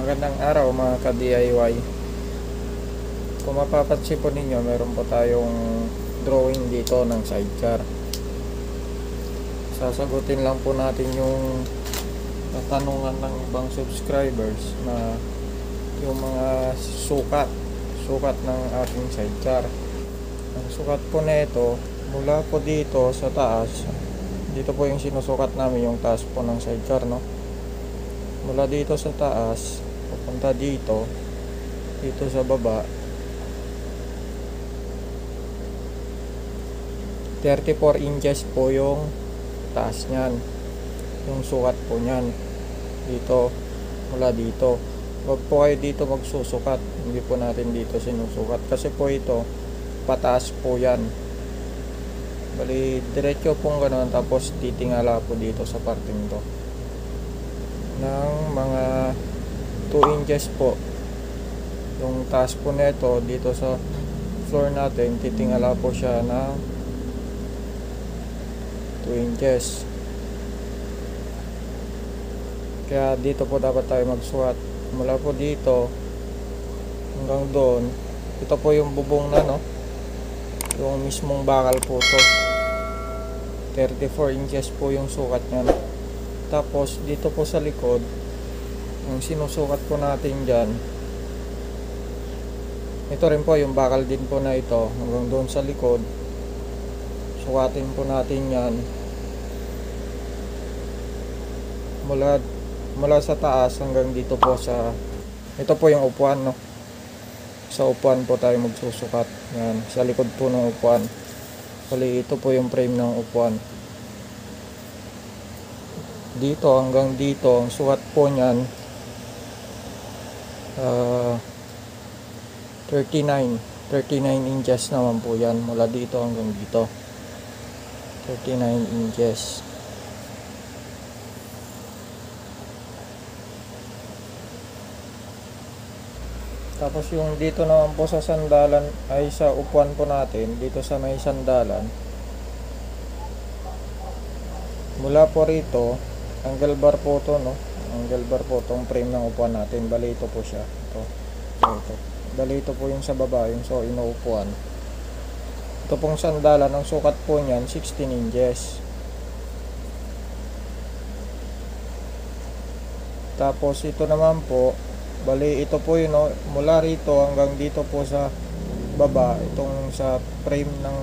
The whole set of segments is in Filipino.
Magandang araw mga ka-DIY. Kung mapapansin po ninyo, meron po tayong drawing dito ng sidecar. Sasagutin lang po natin yung katanungan ng ibang subscribers na yung mga sukat ng ating sidecar. Ang sukat po nito mula po dito sa taas, dito po yung sinusukat namin, yung taas po ng sidecar, no? Mula dito sa taas papunta dito sa baba, 34 inches po yung taas nyan, yung sukat po nyan dito, mula dito. Huwag po kayo dito magsusukat, hindi po natin dito sinusukat kasi po ito pataas po yan. Bali diretso pong ganoon, tapos titingala po dito sa parting to ng mga 2 inches po yung taas po nito. Dito sa floor natin titingala po siya ng 2 inches, kaya dito po dapat tayo magsukat mula po dito hanggang doon. Ito po yung bubong na, no, yung mismong bakal po to, 34 inches po yung sukat niyan. Tapos dito po sa likod, yung sinusukat po natin dyan, ito rin po yung bakal din po na ito hanggang doon sa likod. Sukatin po natin yan mula sa taas hanggang dito po sa, ito po yung upuan, no, sa upuan po tayo magsusukat yan, sa likod po ng upuan. Bali ito po yung frame ng upuan, dito hanggang dito ang sukat po nyan 39 inches naman po yan, mula dito hanggang dito 39 inches. Tapos yung dito naman po sa sandalan, ay sa upuan po natin, dito sa may sandalan, mula po rito, angle bar po to, no, angle bar po tong frame ng upuan natin. Bali ito po siya, ito. Bali ito po yung sa baba, yung so inuupuan. Ito pong sandalan, ang sukat po niyan 16 inches. Tapos ito naman po, bali ito po yun, no, mula rito hanggang dito po sa baba, itong sa frame ng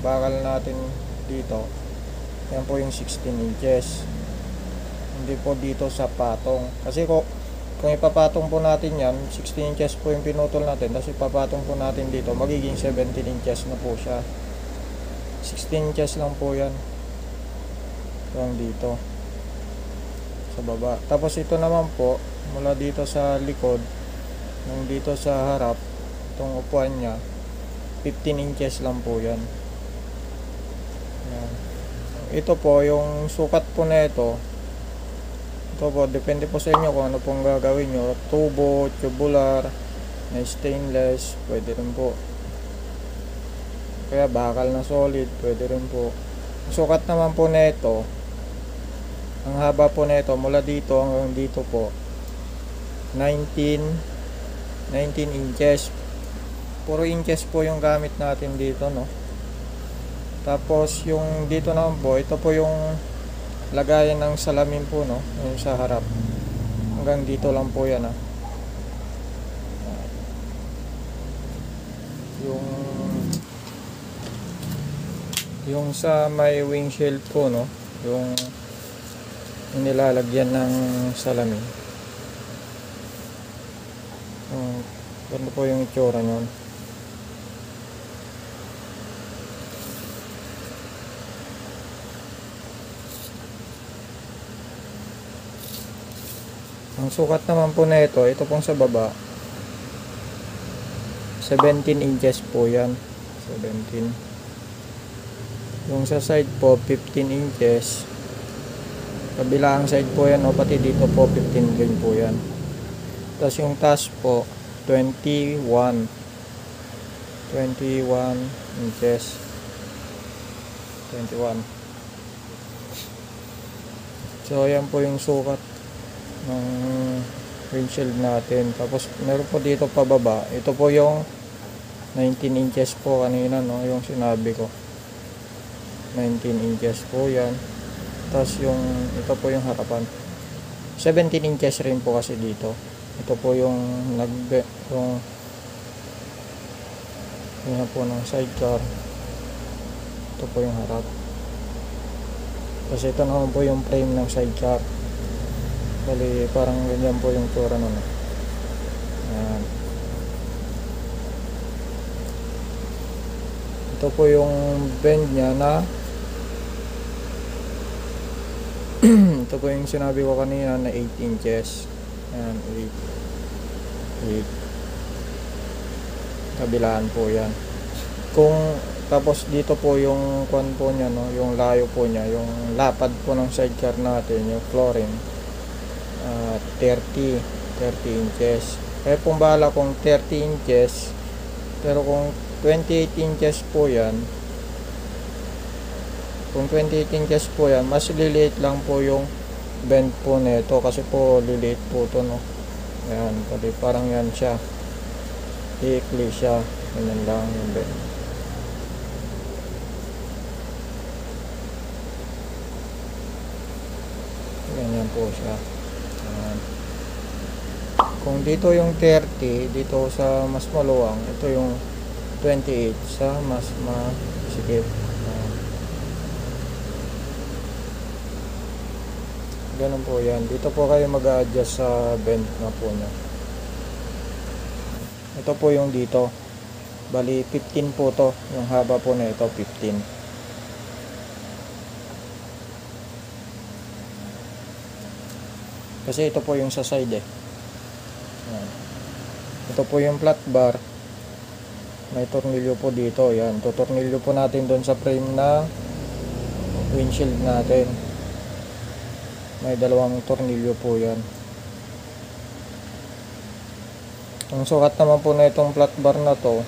bakal natin dito, yan po yung 16 inches. Hindi po dito sa patong, kasi kung ipapatong po natin yan, 16 inches po yung pinutol natin, tapos ipapatong po natin dito, magiging 17 inches na po siya. 16 inches lang po yan yung dito sa baba. Tapos ito naman po, mula dito sa likod nung dito sa harap, itong upuan nya, 15 inches lang po yan. Yan. Ito po yung sukat po na ito po, depende po sa inyo kung ano pong gagawin nyo, tubo, tubular, na stainless, pwede rin po, kaya bakal na solid, pwede rin po. Sukat naman po na ito, ang haba po na ito mula dito hanggang dito po 19 inches. Puro inches po yung gamit natin dito, no. Tapos yung dito naman po, ito po yung lagayan ng salamin po, no, yung sa harap, hanggang dito lang po yan, yung sa may windshield po, no, yung nilalagyan ng salamin. Ganito po yung itsura nyon. Ang sukat naman po na ito pong sa baba, 17 inches po yan, 17. Yung sa side po 15 inches, kabilang side po yan, o pati dito po 15 din po yan. Tapos yung taas po 21 inches, 21. So yan po yung sukat ng windshield natin. Tapos meron po dito pababa, ito po yung 19 inches po kanina, no, yung sinabi ko, 19 inches po yan. Tapos yung ito po yung harapan, 17 inches rin po kasi dito. Ito po yung yung yan po ng sidecar. Ito po yung harap. Kasi ito naman po yung frame ng sidecar. Bali parang ganyan po yung tsura nun. Ayan. Ito po yung bend niya na ito po yung sinabi ko kanina na 8 inches. Ayan, 8. Kabilaan po yan. Tapos dito po yung kwan po niya, no, yung layo po niya, yung lapad po ng sidecar natin, yung flooring, 30 inches. Kaya pong bahala kung 30 inches, pero kung 28 inches po yan, kung 28 inches po yan, mas liliit lang po yung bend po nito, kasi po liliit po to, no. Ayan, parang yan siya, iikli siya, ganyan lang yung bend. Ganyan po siya. Ayan. Kung dito yung 30, dito sa mas maluwang, ito yung 28 sa mas masikip. Ganun po yan. Dito po kayo mag-a-adjust sa bend na po niya. Ito po yung dito. Bali 15 po to. Yung haba po na ito 15. Kasi ito po yung sa side eh. Yan. Ito po yung flat bar. May tornilyo po dito. Yan. Tutornilyo po natin doon sa frame na windshield natin. May dalawang tornilyo po yan. Ang sukat naman po na itong flat bar na to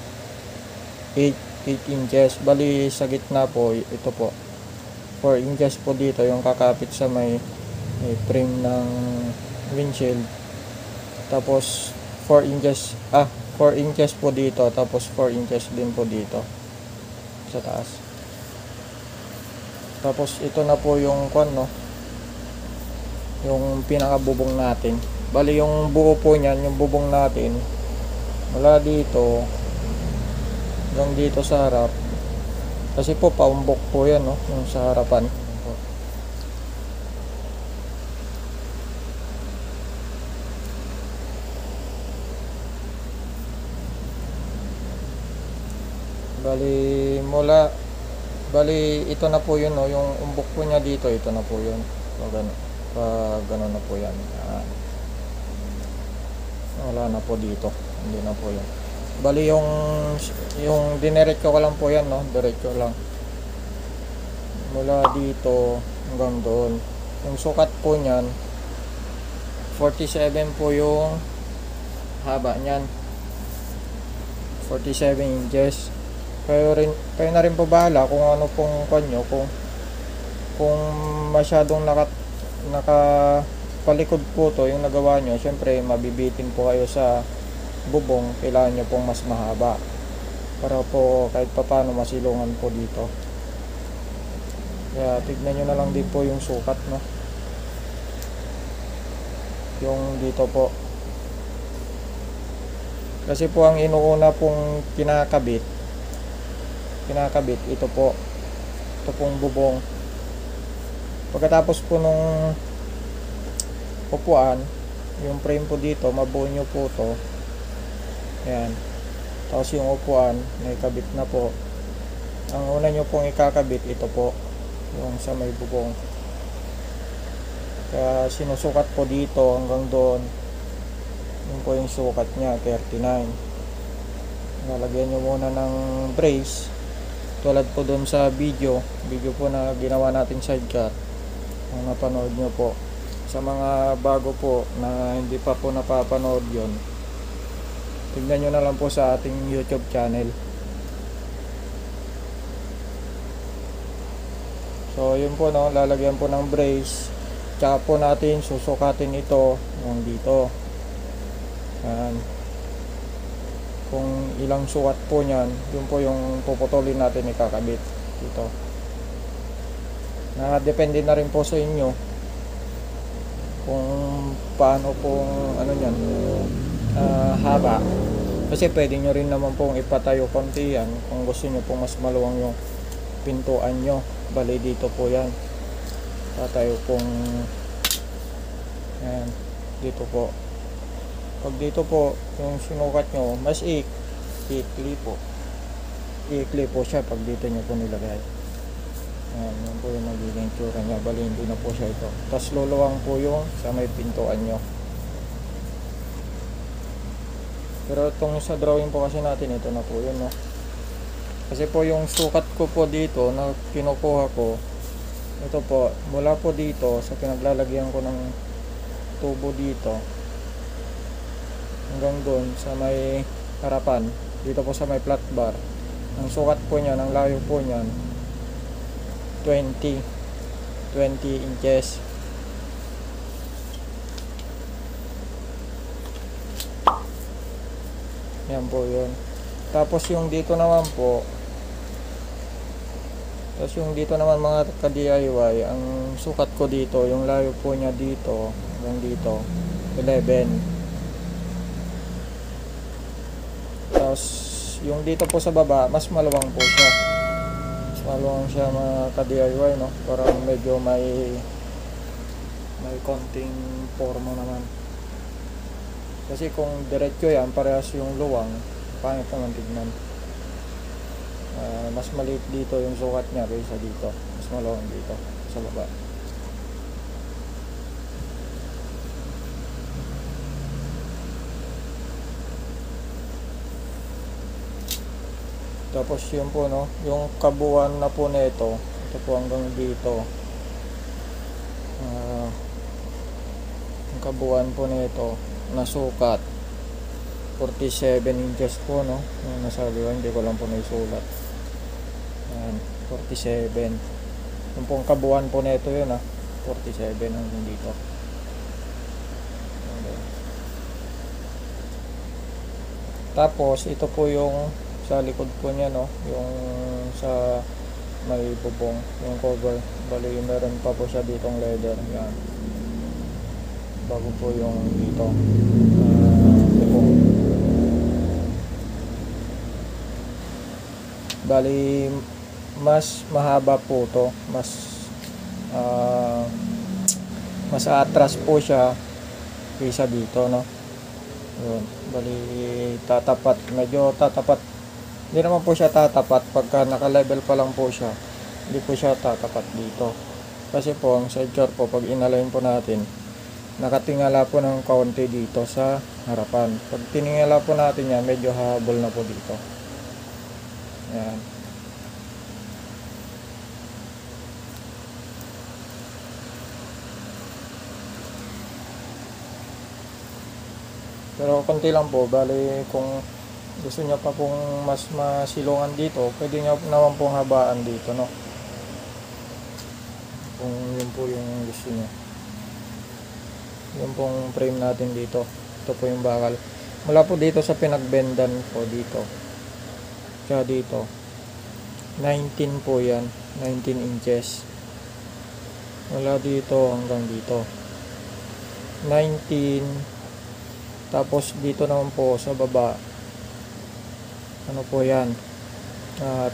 8 inches. Bali sa gitna po ito po 4 inches po dito yung kakapit sa may frame ng windshield. Tapos 4 inches po dito, tapos 4 inches din po dito sa taas. Tapos ito na po yung kwan, no, yung pinakabubong natin. Bali yung buo po niyan, yung bubong natin mula dito hanggang dito sa harap, kasi po paumbok po yan, no, yung sa harapan. Bali ito na po yun, no, yung umbok po niya dito, ito na po yun. So gano'n na po yan. Wala na po dito, hindi na po yan. Bali yung dinerecho ko lang po yan, no, diretso lang mula dito hanggang doon. Yung sukat po niyan 47 po yung haba niyan, 47 inches. Kayo na rin po bahala kung ano pong kanyo, kung masyadong nakapalikod po to yung nagawa nyo, syempre mabibitin po kayo sa bubong. Kailangan nyo pong mas mahaba para po kahit papano masilungan po dito. Kaya tignan nyo na lang din po yung sukat, no, yung dito po, kasi po ang inuuna pong kinakabit ito pong bubong. Pagkatapos po nung upuan, yung frame po dito, mabuo nyo po to. Ayan. Tapos yung upuan, may kabit na po. Ang una nyo pong ikakabit, ito po, yung sa may bubong. Kaya sinusukat po dito hanggang doon. Yun po yung sukat nya, 39. Nalagyan nyo muna ng brace. Tulad po doon sa video po na ginawa natin sidecar, kung napanood nyo po. Sa mga bago po na hindi pa po napapanood yon, tignan nyo na lang po sa ating YouTube channel. So yun po, no, lalagyan po ng brace, tsaka po natin susukatin ito hanggang dito. Yan. Kung ilang sukat po niyan, yun po yung puputulin natin ikakabit dito. Depende na rin po sa inyo kung paano pong ano niyan, haba. Kasi pwede nyo rin naman pong ipatayo konti yan kung gusto nyo pong mas maluwang yung pintuan nyo. Bali dito po yan, tatayo pong yan, dito po. Pag dito po yung sinukat nyo, mas ikli po, ikli po siya pag dito nyo po nilagay. Yan, yun po yung magiging tsura nya. Bali hindi na po siya ito, tapos luluwang po yung sa may pintuan nyo. Pero itong sa drawing po kasi natin, ito na po yun, no? Kasi po yung sukat ko po dito na kinukuha ko, ito po, mula po dito sa pinaglalagyan ko ng tubo dito hanggang doon sa may harapan, dito po sa may flat bar, ang sukat po niya, ang layo po niyan 20 inches. Yan po yun. Tapos yung dito naman po, mga ka-DIY, ang sukat ko dito, yung layo po niya dito hanggang dito 11. Tapos yung dito po sa baba, mas maluwang po siya. Mas maluwang siya mga ka-DIY, no? Parang medyo may konting forma naman. Kasi kung diretso yan, parehas yung luwang, pangit naman tignan. Mas maliit dito yung sukat niya kaysa dito. Mas maluwang dito sa baba. Tapos yun po, no, yung kabuuan na po nito, ito po hanggang dito. Yung kabuuan po nito na sukat 47 inches po, no, yung nasabi ko, hindi ko lang po naisulat. Ayan, 47 yung pong kabuuan po nito yun, 47 hanggang dito. Tapos ito po yung sa likod po niya, no, yung sa may bubong, yung cover. Bali meron pa po siya ditong leather. Yan, bago po yung dito bubong. Bali mas mahaba po to, mas atras po siya kaysa dito, no. Yun, bali tatapat, medyo tatapat. Hindi naman po siya tatapat pagka naka-level pa lang po siya. Hindi po siya tatapat dito. Kasi po ang side shore po, pag inalign po natin, nakatingala po ng kaunti dito sa harapan. Pag tiningala po natin yan, medyo habol na po dito. Yan. Pero konti lang po, bali kung gusto niya pa pong mas masilungan dito, pwede niya naman pong habaan dito, no, kung yun po yung gusto niya. Yun pong frame natin dito, ito po yung bakal mula po dito sa pinagbendan po dito, kaya dito 19 po yan, 19 inches mula dito hanggang dito 19. Tapos dito naman po sa baba, ano po yan, 13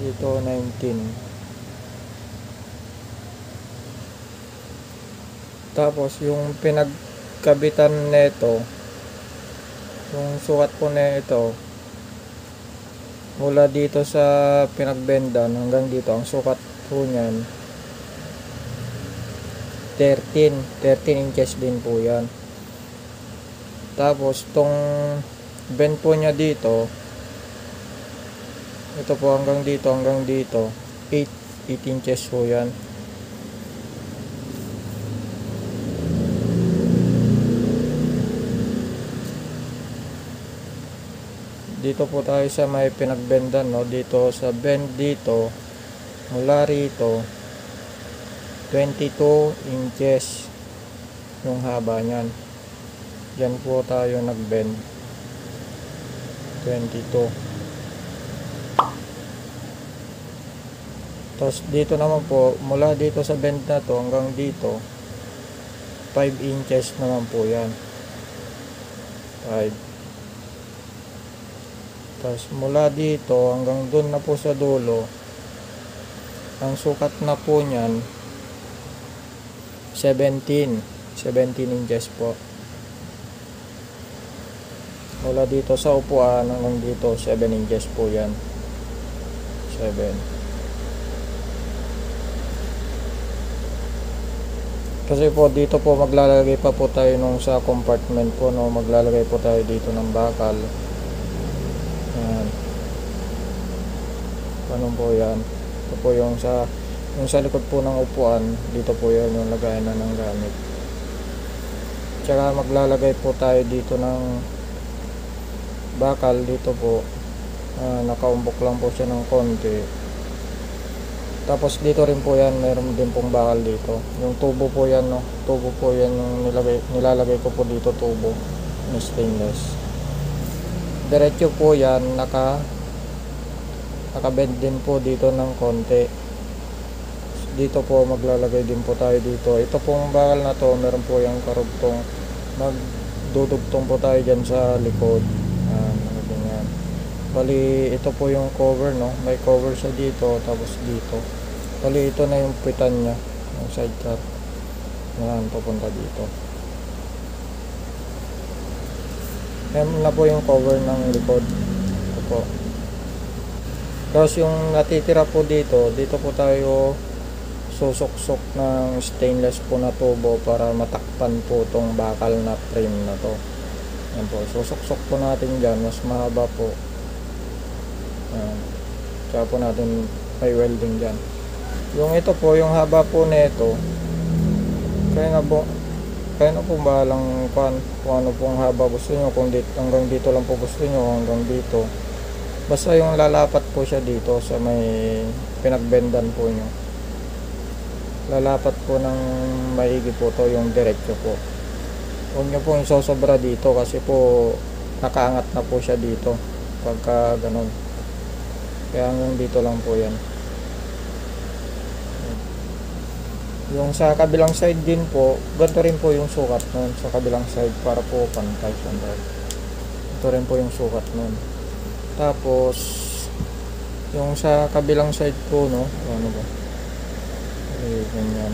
dito 19. Tapos yung pinagkabitan nito, yung sukat po nito mula dito sa pinagbendan hanggang dito, ang sukat po niyan 13 inches din po yan. Tapos tong bend po niya dito, ito po hanggang dito 8 inches po yan. Dito po tayo sa may pinagbendan, no, dito sa bend dito mula rito 22 inches yung haba niyan. Diyan po tayo nag-bend. 22. Tapos dito naman po, mula dito sa bend na to hanggang dito, 5 inches naman po yan. 5. Tapos mula dito hanggang dun na po sa dulo, ang sukat na po niyan 17 inches po. Mula dito sa upuan hanggang dito 7 inches po yan. 7. Kasi po dito po maglalagay pa po tayo nung sa compartment po, no, maglalagay po tayo dito ng bakal. Ayan. Ganun po yan. Ito po yung sa likod po ng upuan, dito po yan yung lagayan na ng gamit. Tsaka maglalagay po tayo dito ng bakal dito po. Nakaumbok lang po siya ng konti. Tapos dito rin po yan, meron din pong bakal dito. Yung tubo po yan, no. Tubo po yan yung nilalagay ko po dito, tubo na stainless. Diretso po yan, nakabend din po dito ng konti. Dito po maglalagay din po tayo dito. Ito pong bakal na to, meron po yung karugtong. Magdudugtong po tayo dyan sa likod. Ganyan. Bali, ito po yung cover, no. May cover siya dito, tapos dito. Bali, ito na yung pitan niya, yung sidecar. Yan, papunta dito. Yan na po yung cover ng likod. Ito po. Tapos yung natitira po dito po tayo susuksok ng stainless po na tubo para matakpan po itong bakal na frame na to. Yan po, susuksok po natin dyan, mas mahaba po. Yan. Kaya po natin may welding dyan. Yung ito po, yung haba po nito, kaya na po balang kung ano pong haba gusto nyo, kung dito, hanggang dito lang po gusto nyo, hanggang dito. Basta yung lalapat po siya dito sa may pinagbendan po nyo. Lalapat po ng maigi po to, yung diretso po. Huwag nyo po yung sosobra dito kasi po nakaangat na po siya dito pagka ganun. Kaya hanggang dito lang po yan. Yung sa kabilang side din po, ganito rin po yung sukat nun sa kabilang side para po pantay. Ito rin po yung sukat nun. Tapos yung sa kabilang side po, no, ano ba? Ganyan.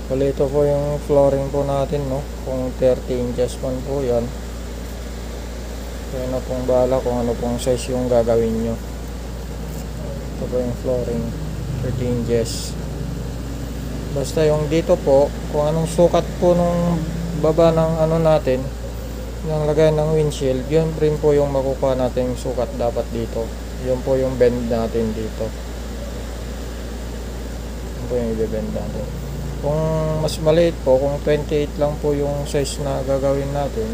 Bali, ito po yung flooring po natin, no, kung 30 inches man po yan. Kaya na pong bahala kung ano pong size yung gagawin nyo. Ito po yung flooring, 30 inches. Basta yung dito po, kung anong sukat po nung baba ng ano natin, yung lagay ng windshield, yun rin po yung makukuha natin yung sukat dapat dito. Yun po yung bend natin dito. Yun po yung i-bend natin. Kung mas maliit po, kung 28 lang po yung size na gagawin natin,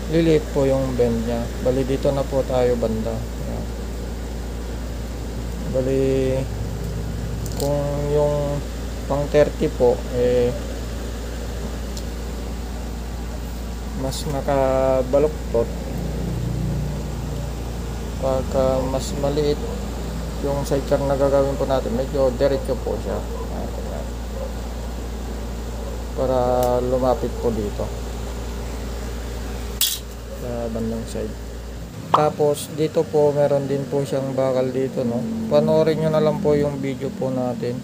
liliit po yung bend nya. Bali, dito na po tayo banda. Ayan. Bali, kung yung pang 30 po, mas nakabaluktot. Pagka mas maliit yung sidecar na gagawin po natin, medyo diretso po siya. Para lumapit po dito sa bandang side. Tapos dito po meron din po siyang bakal dito, no. Panoorin nyo na lang po yung video po natin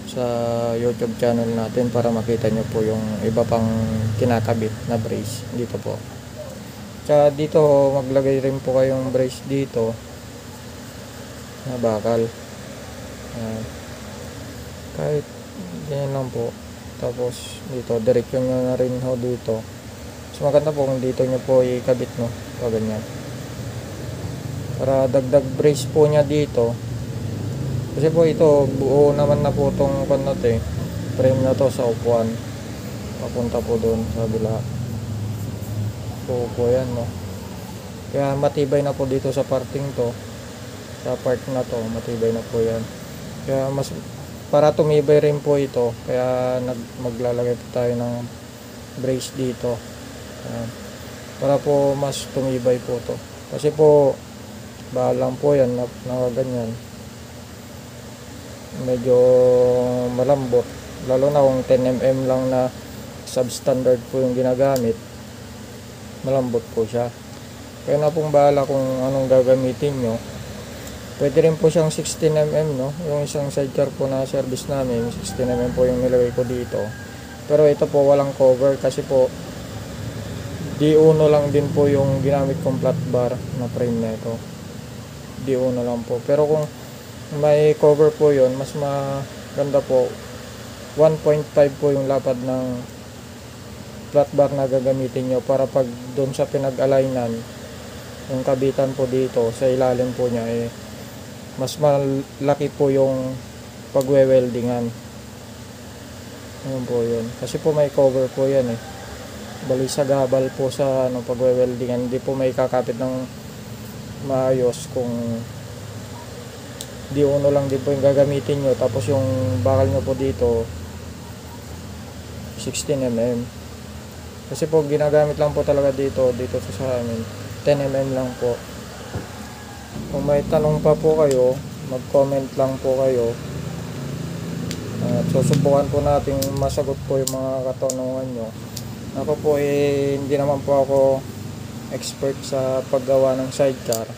sa YouTube channel natin para makita nyo po yung iba pang kinakabit na brace dito po. Tsaka dito maglagay rin po kayong brace dito na bakal. Kahit ganyan lang po. Tapos dito, diretso nyo na rin ho dito. Mas maganda po kung dito nyo po ikabit, no, o ganyan. Para dagdag brace po nya dito, Kasi po ito, buo naman na po itong frame na to sa upuan. Papunta po doon sa kabila. Buo po yan, no. Kaya matibay na po dito sa parting to. Sa part na to, matibay na po yan. Kaya mas, para tumibay rin po ito, kaya maglalagay po tayo ng brace dito. Ayan. Para po mas tumibay po to. Kasi po, bahalang po yan, nakaganyan. Medyo malambot, lalo na kung 10mm lang na substandard po yung ginagamit, malambot po siya. Kaya na pong bahala kung anong gagamitin nyo. Pwede rin po siyang 16mm, no? Yung isang sidecar po na service namin, 16mm po yung nilagay ko dito. Pero ito po walang cover kasi po D1 lang din po yung ginamit kong flat bar na frame na ito. D1 lang po. Pero kung may cover po yon, mas maganda po. 1.5 po yung lapad ng flat bar na gagamitin nyo para pag doon sa pinag-alignan, yung kabitan po dito sa ilalim po niya, mas malaki po yung pagwe-weldingan. Yun po yun. Kasi po may cover po yan Bali sa gabal po sa pagwe-weldingan, hindi po may kakapit ng maayos kung D1 lang din po yung gagamitin nyo, tapos yung bakal nyo po dito 16mm. Kasi po ginagamit lang po talaga dito sa amin 10mm lang po. Kung may tanong pa po kayo, mag-comment lang po kayo at susubukan po natin masagot po yung mga katanungan nyo. Ako po hindi naman po ako expert sa paggawa ng sidecar,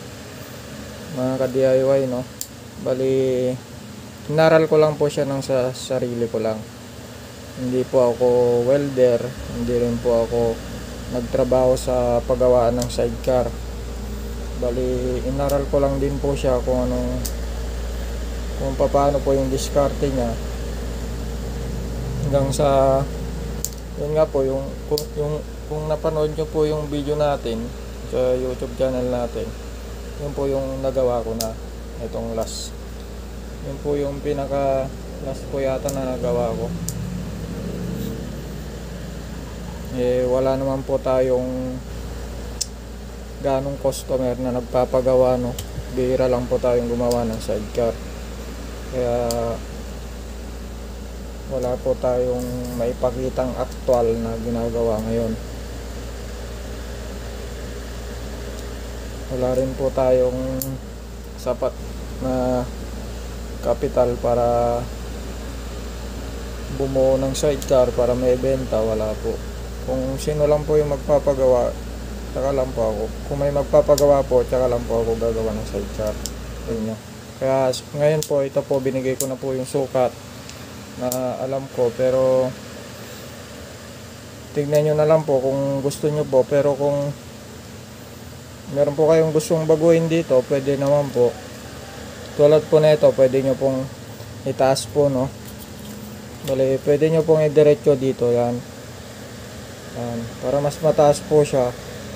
mga ka-DIY, no. Bali, inaral ko lang po siya ng sa sarili ko lang. Hindi po ako welder, hindi rin po ako nagtrabaho sa paggawaan ng sidecar. Bali, inaral ko lang din po siya kung paano po yung diskarte niya. Hanggang sa, yun nga po, kung napanood nyo po yung video natin sa YouTube channel natin, yun po yung nagawa ko na itong last. Yun po yung pinaka last po yata na nagawa ko. Wala naman po tayong ganong customer na nagpapagawa, no. Bihira lang po tayong gumawa ng sidecar. Kaya wala po tayong maipakitang actual na ginagawa ngayon. Wala rin po tayong sapat na capital para bumuo ng sidecar para may benta. Wala po. Kung sino lang po yung magpapagawa, tsaka lang po ako. Kung may magpapagawa po, tsaka lang po ako gagawa ng sidecar. Yun. Kaya ngayon po, ito po, binigay ko na po yung sukat na alam ko, pero tignan nyo na lang po kung gusto nyo po. Pero kung meron po kayong gustong baguhin dito, pwede naman po. Tulad po na ito, pwede nyo pong itaas po, no. Bali, pwede nyo pong idiretso dito, yan. Yan, para mas mataas po siya.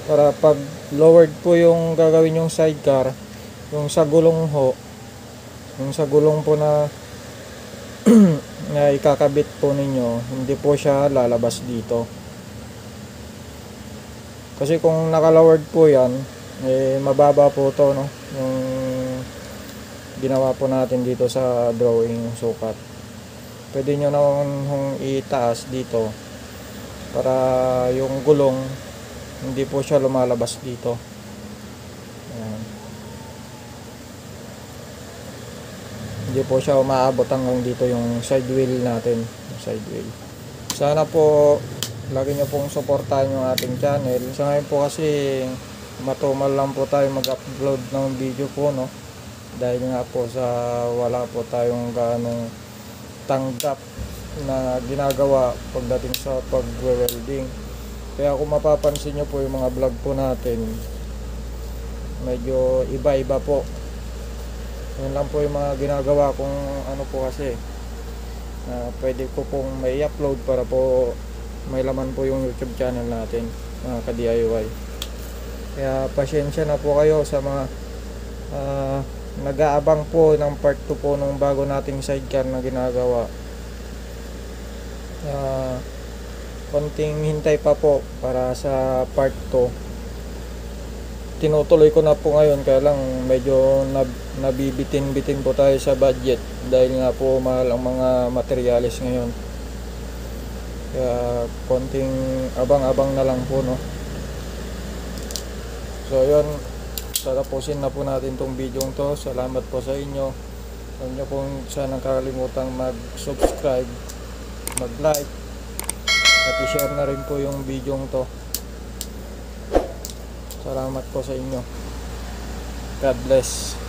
Para pag lowered po yung gagawin yung sidecar, yung sa gulong po na na ikakabit po ninyo, hindi po siya lalabas dito. Kasi kung naka-lowered po yan, mababa po to, no, yung ginawa po natin dito sa drawing yung sukat. Pwede nyo naman itaas dito para yung gulong hindi po siya lumalabas dito. Ayan. Hindi po siya umaabot hanggang dito yung side wheel natin, yung side wheel. Sana po lagi nyo pong supportahan yung ating channel. Sa ngayon po kasi matumal lang po tayo mag-upload ng video po, no, dahil nga po sa wala po tayong ganong tanggap na ginagawa pagdating sa pag-welding. Kaya kung mapapansin nyo po yung mga vlog po natin, medyo iba-iba po. Yun lang po yung mga ginagawa kung ano po kasi pwede ko pong may upload para po may laman po yung YouTube channel natin, mga ka-DIY. Kaya pasyensya na po kayo sa mga nag-aabang po ng part 2 po nung bago nating sidecar na ginagawa. Konting hintay pa po para sa part 2. Tinutuloy ko na po ngayon, kaya lang medyo nabibitin-bitin po tayo sa budget dahil nga po mahal ang mga materials ngayon. Kaya konting abang-abang na lang po, no. So yun, tatapusin na po natin tong video to. Salamat po sa inyo. Huwag niyo pong sanang kakalimutang mag-subscribe, mag-like, at i-share na rin po yung video to. Salamat po sa inyo. God bless.